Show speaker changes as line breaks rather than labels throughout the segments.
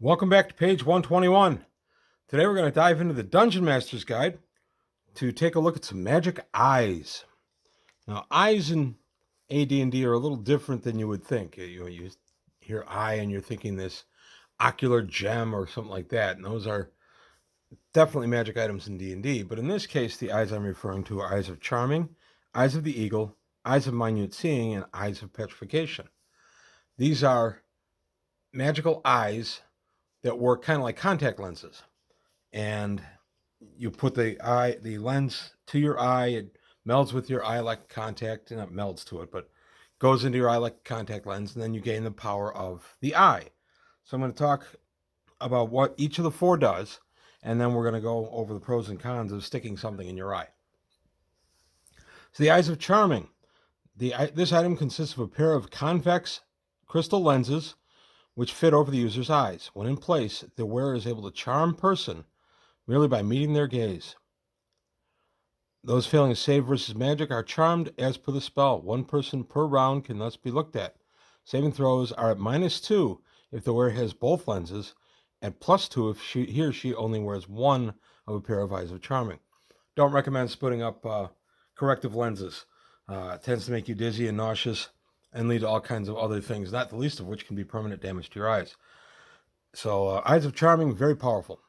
Welcome back to page 121. Today we're going to dive into the Dungeon Master's Guide to take a look at some magic eyes. Now, eyes in AD&D are a little different than you would think. You hear eye and you're thinking this ocular gem or something like that, and those are definitely magic items in D&D. But in this case, the eyes I'm referring to are eyes of charming, eyes of the eagle, eyes of minute seeing, and eyes of petrification. These are magical eyes that work kind of like contact lenses. And you put the lens to your eye, it melds with your eye like a contact, not melds to it, but goes into your eye like a contact lens, and then you gain the power of the eye. So I'm going to talk about what each of the four does, and then we're going to go over the pros and cons of sticking something in your eye. So the eyes of charming. This item consists of a pair of convex crystal lenses which fit over the user's eyes. When in place, the wearer is able to charm a person merely by meeting their gaze. Those failing to save versus magic are charmed as per the spell. One person per round can thus be looked at. Saving throws are at -2 if the wearer has both lenses, at +2 if he or she only wears one of a pair of eyes of charming. Don't recommend splitting up corrective lenses. It tends to make you dizzy and nauseous and lead to all kinds of other things, not the least of which can be permanent damage to your eyes. So eyes of charming, very powerful.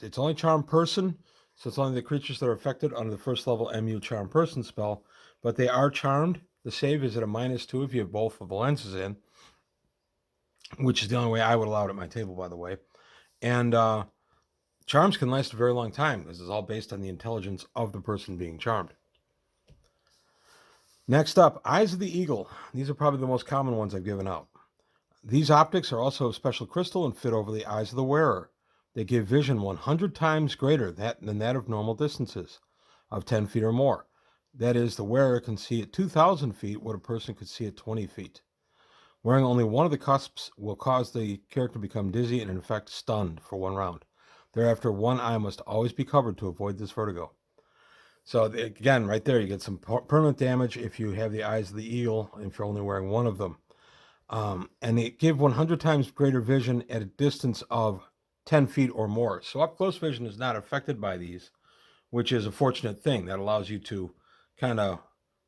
It's only charm person, so it's only the creatures that are affected under the first level MU charm person spell, but they are charmed. The save is at a -2 if you have both of the lenses in, which is the only way I would allow it at my table, by the way. And charms can last a very long time. This is all based on the intelligence of the person being charmed. Next up, eyes of the eagle. These are probably the most common ones I've given out. These optics are also of special crystal and fit over the eyes of the wearer. They give vision 100 times greater than that of normal distances, of 10 feet or more. That is, the wearer can see at 2,000 feet what a person could see at 20 feet. Wearing only one of the cusps will cause the character to become dizzy and in effect stunned for one round. Thereafter, one eye must always be covered to avoid this vertigo. So again, right there, you get some permanent damage if you have the eyes of the eagle, if you're only wearing one of them. And they give 100 times greater vision at a distance of 10 feet or more. So up close vision is not affected by these, which is a fortunate thing. That allows you to kind of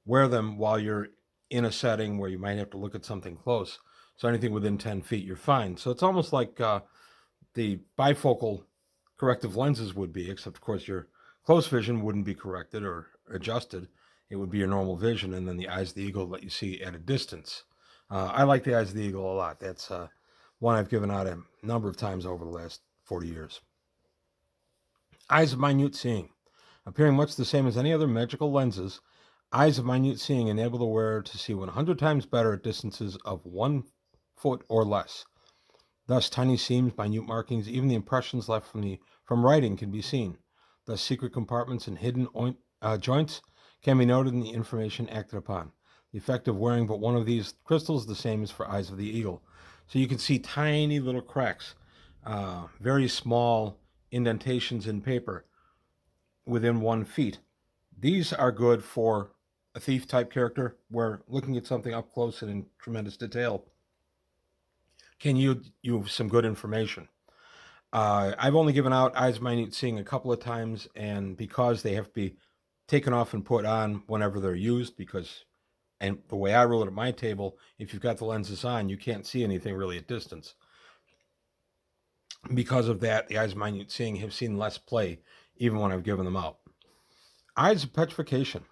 wear them while you're in a setting where you might have to look at something close. So anything within 10 feet, you're fine. So it's almost like the bifocal corrective lenses would be, except of course your close vision wouldn't be corrected or adjusted. It would be your normal vision, and then the eyes of the eagle let you see at a distance. I like the eyes of the eagle a lot. That's one I've given out a number of times over the last 40 years. Eyes of minute seeing. Appearing much the same as any other magical lenses, eyes of minute seeing enable the wearer to see 100 times better at distances of 1 foot or less. Thus, tiny seams, minute markings, even the impressions left from writing can be seen. Thus, secret compartments and hidden joints can be noted in the information acted upon. The effect of wearing but one of these crystals is the same as for eyes of the eagle. So you can see tiny little cracks, very small indentations in paper within 1 feet. These are good for a thief type character where looking at something up close and in tremendous detail can yield you some good information. I've only given out eyes of minute seeing a couple of times, and because they have to be taken off and put on whenever they're used, and the way I rule it at my table, if you've got the lenses on, you can't see anything really at distance. Because of that, the eyes of minute seeing have seen less play, even when I've given them out. Eyes of petrification.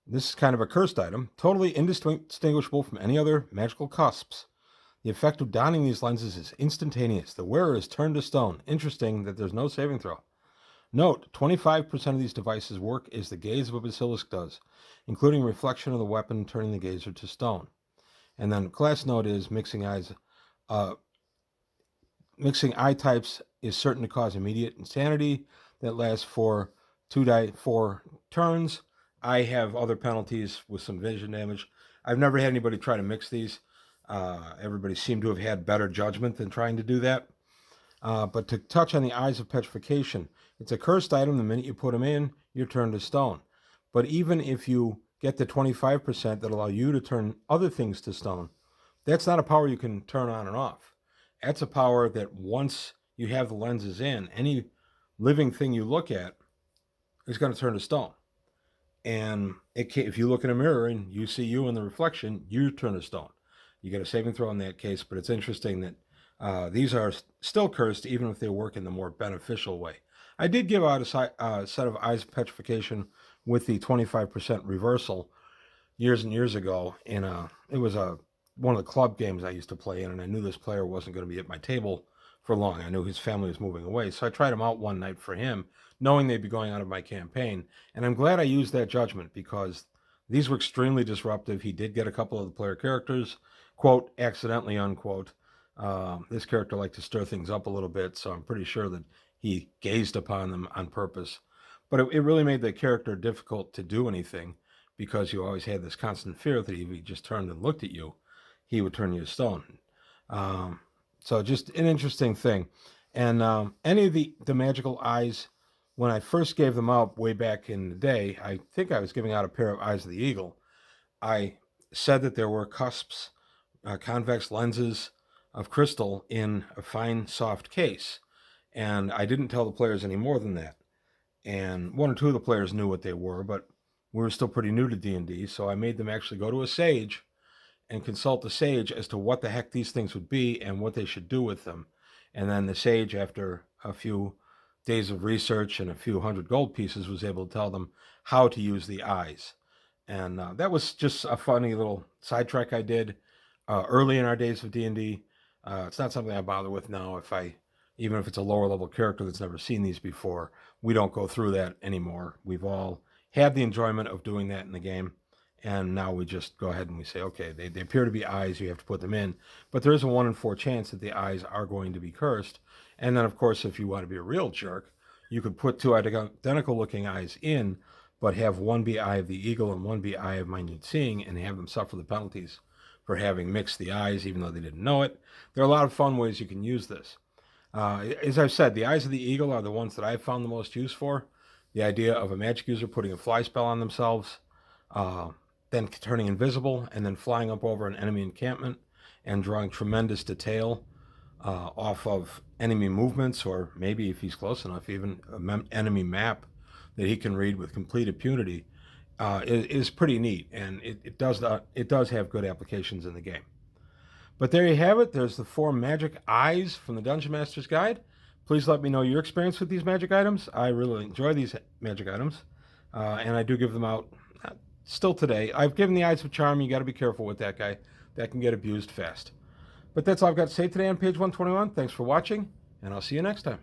This is kind of a cursed item, totally indistinguishable from any other magical cusps. The effect of donning these lenses is instantaneous. The wearer is turned to stone. Interesting that there's no saving throw. Note, 25% of these devices work as the gaze of a basilisk does, including reflection of the weapon turning the gazer to stone. And then class note is mixing eye types is certain to cause immediate insanity that lasts for 4 turns. I have other penalties with some vision damage. I've never had anybody try to mix these. Everybody seemed to have had better judgment than trying to do that. But to touch on the eyes of petrification, it's a cursed item. The minute you put them in, you're turned to stone. But even if you get the 25% that allow you to turn other things to stone, that's not a power you can turn on and off. That's a power that once you have the lenses in, any living thing you look at is going to turn to stone. And if you look in a mirror and you see you in the reflection, you turn to stone. You get a saving throw in that case, but it's interesting that these are still cursed, even if they work in the more beneficial way. I did give out a set of Eyes of Petrification with the 25% reversal years and years ago. And it was one of the club games I used to play in, and I knew this player wasn't going to be at my table for long. I knew his family was moving away, so I tried him out one night for him, knowing they'd be going out of my campaign. And I'm glad I used that judgment because these were extremely disruptive. He did get a couple of the player characters, quote, accidentally, unquote. This character liked to stir things up a little bit, so I'm pretty sure that he gazed upon them on purpose. But it really made the character difficult to do anything because you always had this constant fear that if he just turned and looked at you, he would turn you to stone. So just an interesting thing. And any of the magical eyes, when I first gave them out way back in the day, I think I was giving out a pair of Eyes of the Eagle. I said that there were cusps, convex lenses of crystal in a fine, soft case. And I didn't tell the players any more than that. And one or two of the players knew what they were, but we were still pretty new to D&D, so I made them actually go to a sage and consult the sage as to what the heck these things would be and what they should do with them. And then the sage, after a few days of research and a few hundred gold pieces, was able to tell them how to use the eyes. And that was just a funny little sidetrack I did early in our days of D&D. It's not something I bother with now. Even if it's a lower level character that's never seen these before, we don't go through that anymore. We've all had the enjoyment of doing that in the game. And now we just go ahead and we say, okay, they appear to be eyes, you have to put them in. But there is a 1 in 4 chance that the eyes are going to be cursed. And then, of course, if you want to be a real jerk, you could put 2 identical looking eyes in, but have one be Eye of the Eagle and one be Eye of Minute Seeing, and have them suffer the penalties for having mixed the eyes, even though they didn't know it. There are a lot of fun ways you can use this. As I've said, the Eyes of the Eagle are the ones that I've found the most use for. The idea of a magic user putting a fly spell on themselves, then turning invisible, and then flying up over an enemy encampment and drawing tremendous detail off of enemy movements, or maybe if he's close enough, even an enemy map that he can read with complete impunity, is pretty neat, and it does have good applications in the game. But there you have it. There's the 4 magic eyes from the Dungeon Master's Guide. Please let me know your experience with these magic items. I really enjoy these magic items, and I do give them out still today. I've given the Eyes of Charm. You got to be careful with that guy. That can get abused fast. But that's all I've got to say today on page 121. Thanks for watching, and I'll see you next time.